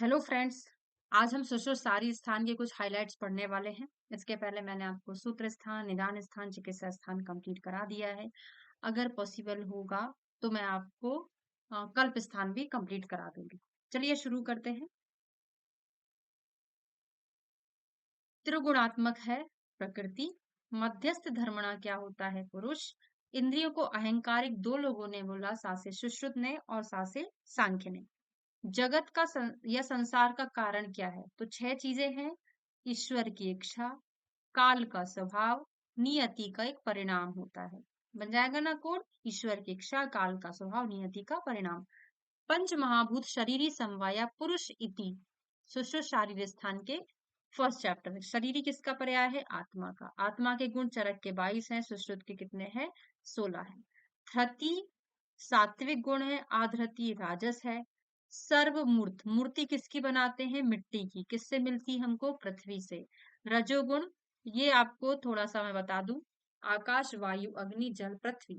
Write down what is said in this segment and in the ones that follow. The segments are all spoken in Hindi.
Hello friends. आज हम सुषुप्त स्थान के कुछ हाइलाइट्स पढ़ने वाले हैं। इसके पहले मैंने आपको सूत्र स्थान, निदान स्थान, चिकित्सा स्थान कंप्लीट करा दिया है। अगर पॉसिबल होगा तो मैं आपको कल्प स्थान भी कंप्लीट करा दूंगी। चलिए शुरू करते हैं। त्रिगुणात्मक है प्रकृति। मध्यस्थ धर्मणा क्या होता है पुरुष। इंद्रियों को अहंकारिक दो लोगों ने बोला, सा से सुश्रुत ने और सा से सांख्य ने। जगत का या संसार का कारण क्या है, तो छह चीजें हैं। ईश्वर की इच्छा, काल का स्वभाव, नियति का एक परिणाम होता है। बन जाएगा ना कोड। ईश्वर की इच्छा, काल का स्वभाव, नियति का परिणाम। पंच महाभूत शरीरी समवाया पुरुष इति। सुश्रुत शारीर स्थान के फर्स्ट चैप्टर में शरीरी किसका पर्याय है, आत्मा का। आत्मा के गुण चरक के 22 हैं, सुश्रुत के कितने हैं, 16 है। धृति सात्विक गुण है, आधृति राजस है। सर्वमूर्त मूर्ति किसकी बनाते हैं, मिट्टी की। किससे मिलती हमको, पृथ्वी से। रजोगुण, ये आपको थोड़ा सा मैं बता दूं, आकाश वायु अग्नि जल पृथ्वी।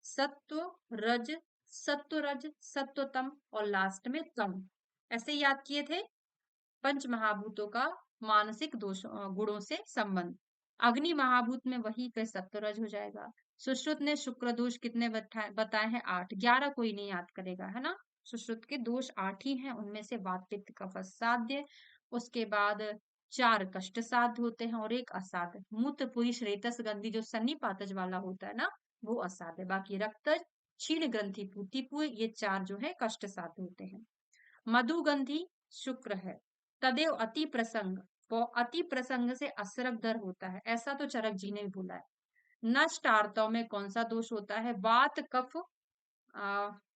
सत्व रज, सत्व रज सत्वतम और लास्ट में तम। ऐसे याद किए थे पंच महाभूतों का मानसिक दोष गुणों से संबंध। अग्नि महाभूत में वही फिर सत्वरज हो जाएगा। सुश्रुत ने शुक्र दोष कितने बताए हैं, 8। 11 कोई नहीं याद करेगा, है ना। सुश्रुत के दोष 8 ही हैं, उनमें से वात पित्त कफ साध्य, उसके बाद 4 कष्ट साध्य होते हैं और एक असाध्य। मूत्र पुरुष रेतस गंधी जो सन्निपातज वाला होता है ना, वो असाध्य। बाकी रक्तज क्षीण ग्रंथि पूतिपु, ये 4 जो है कष्ट साध्य होते हैं। मधुगंधी शुक्र है। तदेव अति प्रसंग, वो अति प्रसंग से असरक दर होता है, ऐसा तो चरक जी ने भी बोला है। नष्ट आर्तव में कौन सा दोष होता है, वात कफ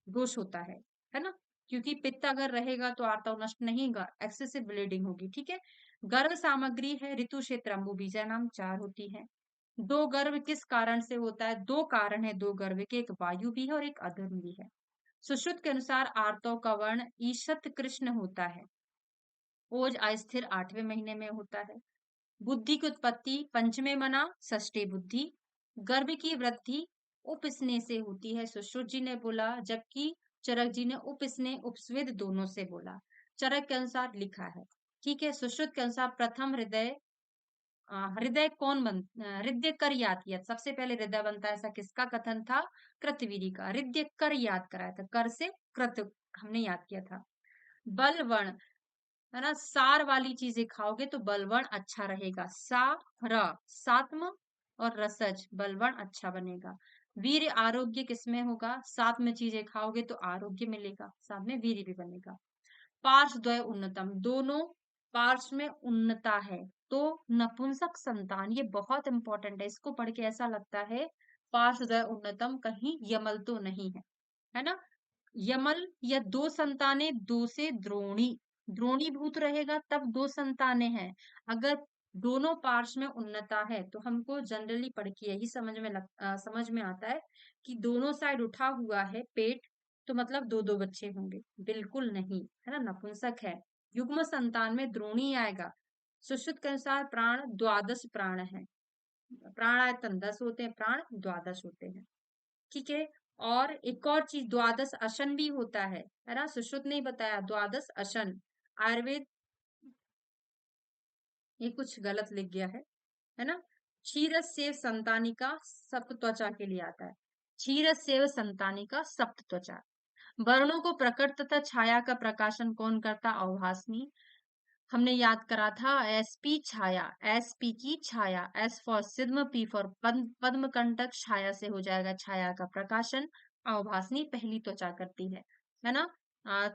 दोष होता है ना। क्योंकि पित्त अगर रहेगा तो आर्तव नष्ट नहीं होगा, एक्सेसिव ब्लीडिंग होगी। ठीक है। गर्भ सामग्री है, ऋतु क्षेत्र अम्बु बीजा नाम 4 होती है। दो गर्भ किस कारण से होता है, दो कारण है दो गर्भ के, एक वायु भी है और एक अधर्म भी है। सुश्रुत के अनुसार आर्तव का वर्ण ईशत कृष्ण होता है। ओज अस्थिर 8वें महीने में होता है। बुद्धि की उत्पत्ति पंचमे मना, षष्ठी बुद्धि। गर्भ की वृद्धि उपस्नेह से होती है, सुश्रुत जी ने बोला, जबकि चरक जी ने उपस्नेह उपस्वेद दोनों से बोला। चरक के अनुसार लिखा है। ठीक है। सुश्रुत के अनुसार प्रथम हृदय, हृदय कौन हृदय कर याद किया, सबसे पहले हृदय बनता है, ऐसा किसका कथन था, कृतवीरी का। हृदय कर याद कराया था, कर से कृत हमने याद किया था। बलवण, है ना, सार वाली चीजें खाओगे तो बलवण अच्छा रहेगा। सा र सात्म और रसज, बलवण अच्छा बनेगा। वीर आरोग्य किसमें होगा, साथ में चीजें खाओगे तो आरोग्य मिलेगा, साथ में वीर भी बनेगा। पार्श्वद्वय उन्नतम, दोनों पार्श्व में उन्नता है तो नपुंसक संतान, ये बहुत इंपॉर्टेंट है, इसको पढ़ के ऐसा लगता है पार्श्वद्वय उन्नतम कहीं यमल तो नहीं है ना। यमल या दो संतानें, दो से द्रोणी, द्रोणीभूत रहेगा तब दो संतानें हैं। अगर दोनों पार्श्व में उन्नता है तो हमको जनरली पढ़ के यही समझ में आता है कि दोनों साइड उठा हुआ है पेट, तो मतलब दो दो बच्चे होंगे। बिल्कुल नहीं, है ना, नपुंसक है। युग्म संतान में द्रोणी आएगा। सुश्रुत के अनुसार प्राण 12 प्राण है। प्राणायतन 10 होते हैं, प्राण 12 होते हैं। ठीक है। और एक और चीज, द्वादश अशन भी होता है ना, सुश्रुत ने ही बताया द्वादश अशन। आयुर्वेद, ये कुछ गलत लिख गया है ना। क्षीरस्येव संतानिका सप्त त्वचा के लिए आता है। क्षीरस्येव संतानिका सप्त त्वचा। वर्णों को प्रकट तथा छाया का प्रकाशन कौन करता, अवभासनी। हमने याद करा था एसपी छाया, एसपी की छाया, एस फॉर सिद्म, पी फॉर पद्म कंटक, छाया से हो जाएगा छाया का प्रकाशन। अवभासनी पहली त्वचा करती है ना। आ,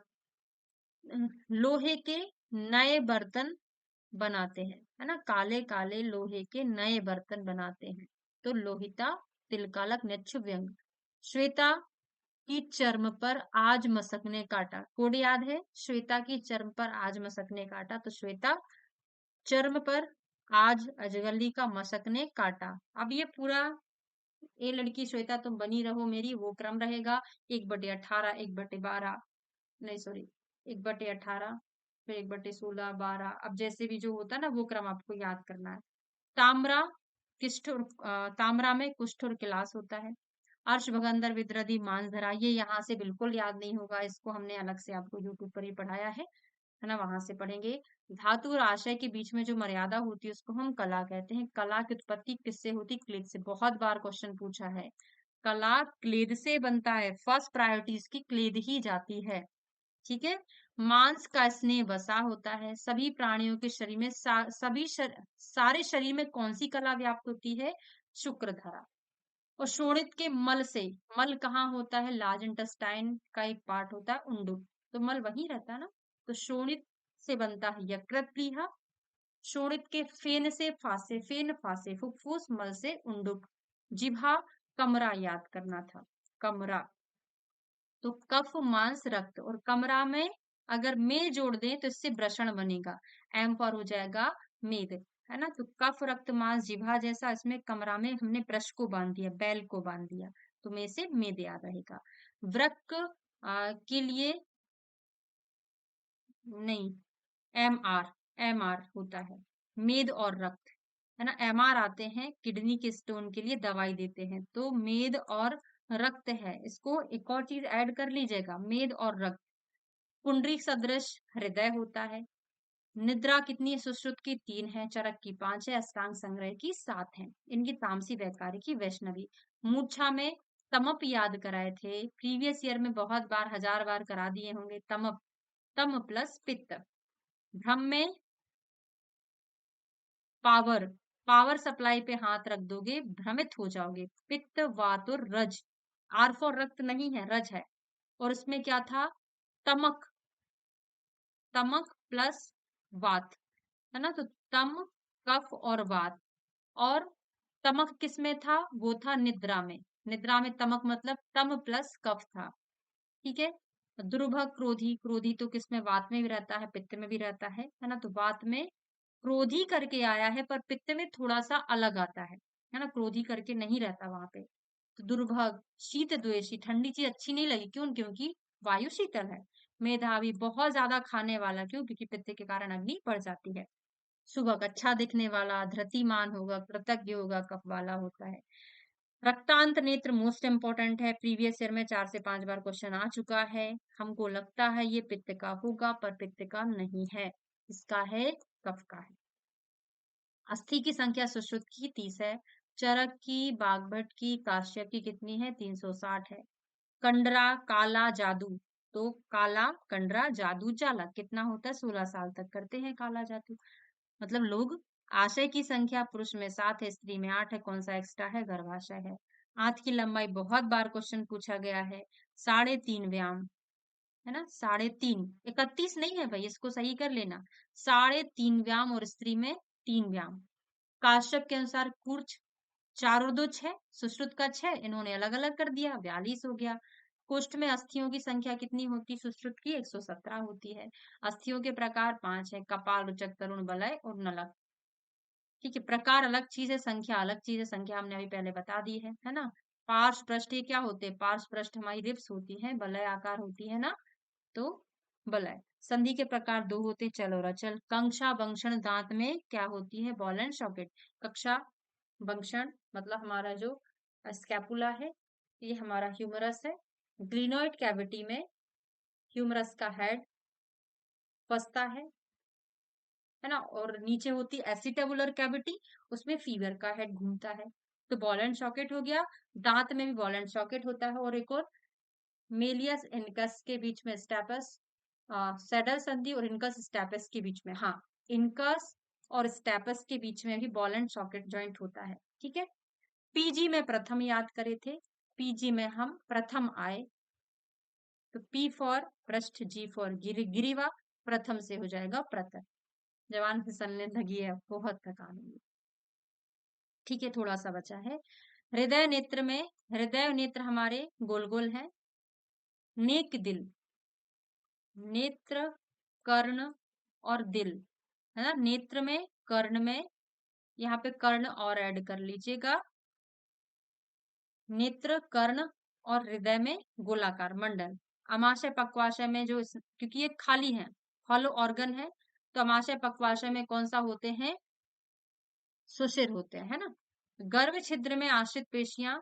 लोहे के नए बर्तन बनाते हैं, है ना, काले काले लोहे के नए बर्तन बनाते हैं, तो लोहिता तिलकालक नच्छ व्यंग। श्वेता की चर्म पर आज मसक ने काटा, कोड याद है, श्वेता की चर्म पर आज मसक ने काटा, तो श्वेता चर्म पर आज अजगली का मशक ने काटा। अब ये पूरा, ए लड़की श्वेता तुम बनी रहो मेरी, वो क्रम रहेगा। 1/18, 1/12, नहीं सॉरी, 1/18, फिर 1/16, 12, अब जैसे भी जो होता है ना वो क्रम आपको याद करना है। ताम्रा, ताम्रा में कुष्ठ और किलास होता है। अर्श भगंदर विद्रदी मांसधरा, ये यहाँ से बिल्कुल याद नहीं होगा, इसको हमने अलग से आपको यूट्यूब पर ही पढ़ाया है। है ना, वहां से पढ़ेंगे। धातु और आशय के बीच में जो मर्यादा होती है उसको हम कला कहते हैं। कला की उत्पत्ति किससे होती? क्लेद से। बहुत बार क्वेश्चन पूछा है। कला क्लेद से बनता है, फर्स्ट प्रायोरिटी इसकी क्लेद ही जाती है। ठीक है। मांस का स्नेह वसा होता है। सभी प्राणियों के शरीर में सारे शरीर में कौन सी कला व्याप्त होती है? शुक्रधारा। और शोणित के मल से, मल कहाँ होता है? लार्ज इंटेस्टाइन का एक पार्ट होता है उंडुक, तो मल वहीं रहता है ना। तो शोणित से बनता है यकृत प्लीहा। शोणित के फेन से फासे, फेन फासे फुफ्फुस, मल से उंडुक। जिह्वा कमरा याद करना था, कमरा। तो कफ मांस रक्त, और कमरा में अगर में जोड़ दें तो इससे वृषण बनेगा, एम पर हो जाएगा मेद, है ना। तो कफ रक्त मांस जिह्वा जैसा, इसमें कमरा में हमने ब्रश को बांध दिया, बैल को बांध दिया, तो में से मेद याद रहेगा। वृक्क के लिए नहीं, एम आर होता है, मेद और रक्त, है ना। एम आर आते हैं किडनी के स्टोन के लिए दवाई देते हैं, तो मेद और रक्त है। इसको एक और चीज ऐड कर लीजिएगा, मेद और रक्त। पुंडरीक सदृश हृदय होता है। निद्रा कितनी है सुश्रुत की? 3 है। चरक की 5 है। अष्टांग संग्रह की 7 है। इनकी तामसी, वैकारी की, वैष्णवी। मूर्छा में तमप याद कराए थे, प्रीवियस ईयर में बहुत बार, 1000 बार करा दिए होंगे। तमप, तम प्लस पित्त। भ्रम में पावर, पावर सप्लाई पे हाथ रख दोगे भ्रमित हो जाओगे। पित्त, वात और रज। आर फॉर रक्त नहीं है, रज है। और उसमें क्या था? तमक, तमक प्लस वात, है ना। तो तम, कफ और वात। और तमक किस में था? वो था निद्रा में। निद्रा में तमक मतलब तम प्लस कफ था। ठीक है। दुर्भग क्रोधी, क्रोधी तो किसमें? वात में भी रहता है, पित्त में भी रहता है ना। तो वात में क्रोधी करके आया है, पर पित्त में थोड़ा सा अलग आता है ना। क्रोधी करके नहीं रहता वहां पे। तो दुर्भग, शीत द्वेषी, ठंडी चीज अच्छी नहीं लगी, क्यों? क्योंकि वायु शीतल है। मेधावी, बहुत ज्यादा खाने वाला, क्यों? क्योंकि पित्त के कारण अग्नि बढ़ जाती है। सुबह अच्छा दिखने वाला, धृतिमान होगा, कृतज्ञ होगा, कफ वाला होता है। रक्तांत नेत्र मोस्ट इंपॉर्टेंट है, प्रीवियस ईयर में 4 से 5 बार क्वेश्चन आ चुका है। हमको लगता है ये पित्त का होगा, पर पित्त का नहीं है, इसका है कफ का है। अस्थि की संख्या सुश्रुत की 30 है। चरक की, बागभट की, काश्यप की कितनी है? 360 है। कंडरा, काला जादू, तो काला कंडरा, जादू जाला, कितना होता है? 16 साल तक करते हैं काला जादू। मतलब लोग। आशय की संख्या पुरुष में 7 है, स्त्री में 8 है, कौन सा एक्स्ट्रा है? गर्भाशय है। आंत की लंबाई बहुत बार क्वेश्चन पूछा गया है, 3.5 व्याम, है ना। 3.5, 31 नहीं है भाई, इसको सही कर लेना। 3.5 व्याम, और स्त्री में 3 व्याम। काश्यप के अनुसार कूर्च 4 और 2 6, सुश्रुत का 6, इन्होंने अलग अलग कर दिया, 42 हो गया। कुष्ठ में अस्थियों की संख्या कितनी होती? सुश्रुत की 117 होती है। अस्थियों के प्रकार 5 है, कपाल, रुचक, तरुण, बलय और नलक। ठीक है। प्रकार अलग चीज है, संख्या अलग चीज है। संख्या हमने अभी पहले बता दी है ना। पार्श्व पृष्ठ ये क्या होते हैं? पार्श्व पृष्ठ हमारी रिब्स होती है, बलय आकार होती है ना, तो बलय। संधि के प्रकार 2 होते हैं, चल और अचल। कंक्षा बंक्षण दांत में क्या होती है? Ball and socket. कक्षा बंक्षण मतलब हमारा जो स्कैपुला है, ये हमारा ह्यूमरस है। ग्लिनोइड कैविटी में ह्यूमरस का हेड फंसता है ना। और नीचे होती एसिटेबुलर कैविटी, उसमें फीवर का हेड घूमता है। तो बॉल एंड सॉकेट हो गया। दांत में भी बॉल एंड सॉकेट होता है। और एक और, मेलियस इनकस के बीच में स्टेपस, सेडल संधि और इनकस स्टेपस के बीच में, हाँ, इनकस और स्टेपस के बीच में भी बॉल एंड सॉकेट जॉइंट होता है। ठीक है। पीजी में प्रथम याद करे थे, पीजी में हम प्रथम आए, तो पी फॉर पृष्ठ, जी फॉर गिरीवा, प्रथम से हो जाएगा प्रथम। जवान फिसलने लगी है, बहुत थकान हुई। ठीक है, थोड़ा सा बचा है। हृदय नेत्र में, हृदय नेत्र हमारे गोल गोल है। नेक दिल, नेत्र, कर्ण और दिल, है ना। नेत्र में, कर्ण में, यहाँ पे कर्ण और ऐड कर लीजिएगा। नेत्र, कर्ण और हृदय में गोलाकार मंडल। अमाशय पक्वाशय में जो क्योंकि ये खाली है, हॉलो ऑर्गन है, तो अमाशय पक्वाशय में कौन सा होते हैं? सुषिर होते हैं, है ना। गर्भ छिद्र में आश्रित पेशियां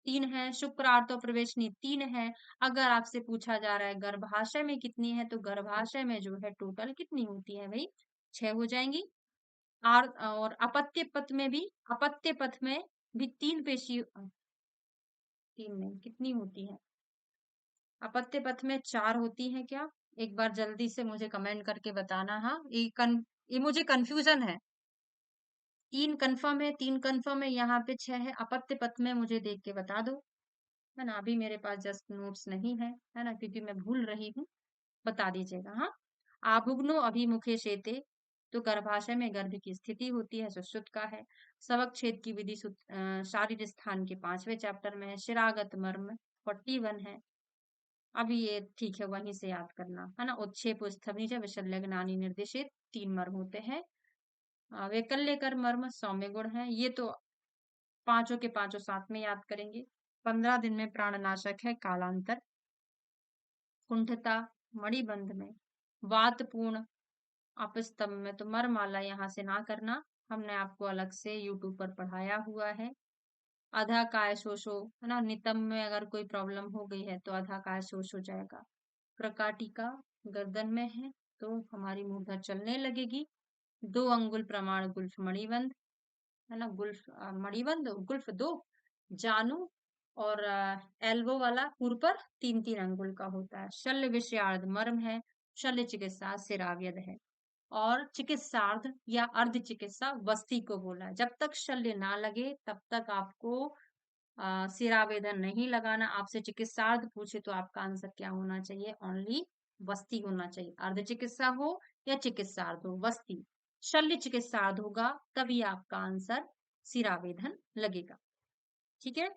3 है, शुक्रार्त और प्रवेशनी 3 है। अगर आपसे पूछा जा रहा है गर्भाशय में कितनी है, तो गर्भाशय में जो है टोटल कितनी होती है भाई? 6 हो जाएंगी। और अपत्य पथ में भी 3 पेशी, 3 नहीं, कितनी होती है? अपत्य पथ में 4 होती है क्या? एक बार जल्दी से मुझे कमेंट करके बताना। हाँ, ये मुझे कंफ्यूजन है। 3 कंफर्म है, 3 कंफर्म है, यहाँ पे 6 है। अपत्य पथ में मुझे देख के बता दो, है ना? अभी मेरे पास जस्ट नोट्स नहीं है ना? क्योंकि मैं भूल रही हूँ। बता दीजिएगा। हाँ, आभुग्नो अभिमुखे शेते, तो गर्भाशय में गर्भ की स्थिति होती है, सुश्रुत का है। सवक छेद की विधि शारीर स्थान के 5वें चैप्टर में है। शिरागत मर्म 41 है। अभी ये ठीक है, वहीं से याद करना, है ना? उत्क्षेप स्थनिज विशल्य ज्ञानी निर्देशित 3 मर्म होते हैं। वैकल्य कर मर्म सौम्य गुण है। ये तो पांचों के पांचों साथ में याद करेंगे। 15 दिन में प्राणनाशक है कालांतर। कुंठता मणिबंध में। वातपूर्ण अपस्तंभ में, तो मरमाला यहाँ से ना करना, हमने आपको अलग से यूट्यूब पर पढ़ाया हुआ है। आधा काय शोषो, है ना? नितंब में अगर कोई प्रॉब्लम हो गई है तो आधा काय शोष हो जाएगा। प्रकाटिका गर्दन में है, तो हमारी मूर्धा चलने लगेगी। 2 अंगुल प्रमाण गुल्फ मणिबंध, है ना? गुल्फ मणिबंध गुल्फ 2। जानू और एल्बो वाला पूर्व पर 3-3 अंगुल का होता है। शल्य विषयार्ध मर्म है। शल्य चिकित्सा सिराव्यध है। और चिकित्सार्ध या अर्ध चिकित्सा वस्ती को बोला है। जब तक शल्य ना लगे तब तक आपको सिरावेदन नहीं लगाना। आपसे चिकित्सार्थ पूछे तो आपका आंसर क्या होना चाहिए? ओनली वस्ती होना चाहिए। अर्ध चिकित्सा हो या चिकित्सार्थ हो, वस्ती। शल्य चिकित्सार्थ होगा तभी आपका आंसर सिरावेदन लगेगा। ठीक है।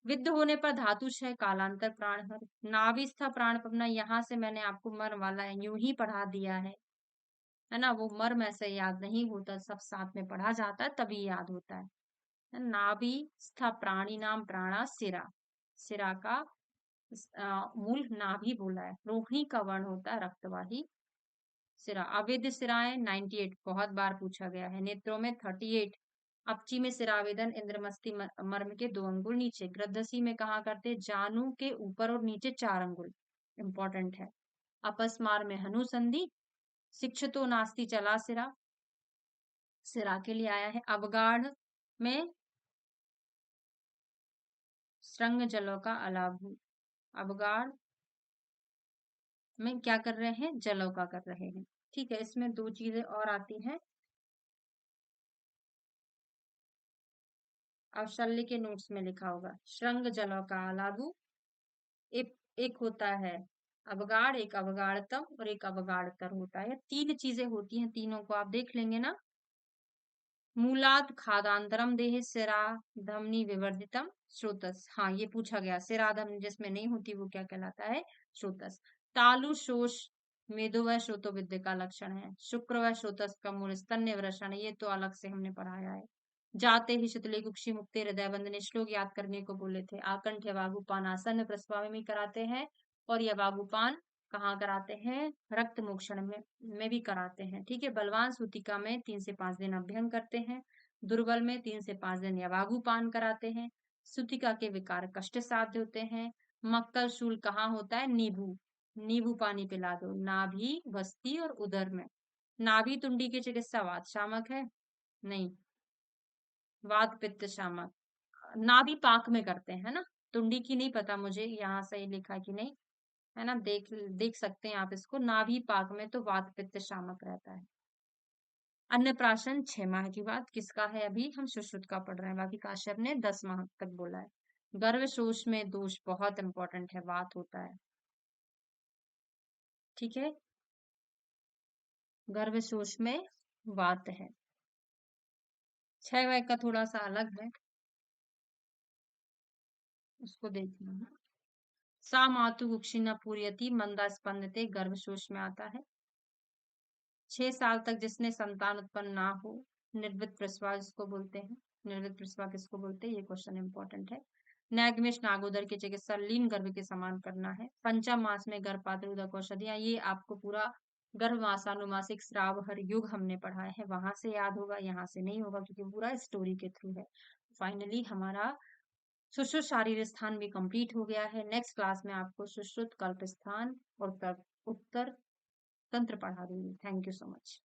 विद्ध होने पर धातुश है कालांतर प्राणहर। नाभिस्था प्राण पवना, यहाँ से मैंने आपको मर्म वाला यूं ही पढ़ा दिया है ना? वो मर्म ऐसे याद नहीं होता, सब साथ में पढ़ा जाता है तभी याद होता है। नाभि स्था प्राणी नाम प्राणा सिरा। सिरा का मूल नाभि बोला है। रोहिणी का वर्ण होता है रक्तवाही। सिरा अवेद्य सिराएं 98 बहुत बार पूछा गया है। नेत्रों में 38। अपची में सिरावेदन इंद्रमस्ति मर्म के 2 अंगुल नीचे। गृद्धसी में कहा करते जानू के ऊपर और नीचे 4 अंगुल, इंपॉर्टेंट है। अपस्मार में हनु संधि। शिक्षितो नास्ति चला सिरा, सिरा के लिए आया है। अवगाढ़ में श्रृंग जलों का अलाभु। अवगाढ़ में क्या कर रहे हैं? जलों का कर रहे हैं। ठीक है, इसमें 2 चीजें और आती हैं। अब शल्य के नोट्स में लिखा होगा श्रृंग जलों का अलाभु। एक होता है अवगाढ़, एक अवगाढ़तम और एक अवगाढ़तर होता है। 3 चीजें होती हैं, तीनों को आप देख लेंगे ना। मूलाद खादांतरम देह सिरा धमनी विवर्जितम स्रोतस। हाँ, ये पूछा गया। सिरा धमनी जिसमें नहीं होती वो क्या कहलाता है? स्रोतस। तालु शोष मेदो व श्रोतो विद्य का लक्षण है। शुक्र व श्रोतस का मूल स्तन्य वृषण है, ये तो अलग से हमने पढ़ाया है। जाते ही शितले कुक्षी मुक्ति हृदय बंधन, श्लोक याद करने को बोले थे। आकंठ या वागुपान आसन प्रस्वाव में कराते हैं, और यह वागुपान कहाँ कराते हैं? रक्त मोक्षण में भी कराते हैं। ठीक है। बलवान सूतिका में 3 से 5 दिन अभ्यंग करते हैं। दुर्बल में 3 से 5 दिन यवागुपान कराते हैं। सूतिका के विकार कष्ट साध्य होते हैं। मक्कल शूल कहाँ होता है? नींबू, नींबू पानी पिला दो। नाभि वस्ती और उदर में। नाभि तुंडी की चिकित्सा वात शामक है? नहीं, वात पित्त शामक। नाभि पाक में करते हैं ना। तुंडी की नहीं पता मुझे, यहाँ सही लिखा कि नहीं, है ना? देख देख सकते हैं आप इसको। नाभि पाक में तो वात पित्त शामक रहता है। अन्नप्राशन 6 माह की बात किसका है? अभी हम सुश्रुत का पढ़ रहे हैं, बाकी काश्यप ने 10 माह तक बोला है। गर्भ शोष में दोष बहुत इंपॉर्टेंट है, वात होता है। ठीक है, गर्भ शोष में वात है। 6 वाय का थोड़ा सा अलग है, उसको देखना है। सा मातु कुक्षिना पूर्यति मंदा स्पंदते, गर्भ शोष में आता है। 6 साल तक जिसने संतान उत्पन्न ना हो, निर्वित प्रसवा जिसको बोलते हैं। निर्वित प्रसवा किसको बोलते हैं? ये क्वेश्चन इंपॉर्टेंट है। नैगमेश नागोदर की चिकित्सा लीन गर्भ के समान करना है। पंचम मास में गर्भपात उदक औषधियां, ये आपको पूरा गर्भ मासानुमासिक स्राव हर युग हमने पढ़ाए हैं, वहां से याद होगा, यहाँ से नहीं होगा क्योंकि पूरा स्टोरी के थ्रू है। फाइनली हमारा सुश्रुत शारीर स्थान भी कंप्लीट हो गया है। नेक्स्ट क्लास में आपको सुश्रुत कल्प स्थान और उत्तर तंत्र पढ़ा दूंगी। Thank you so much.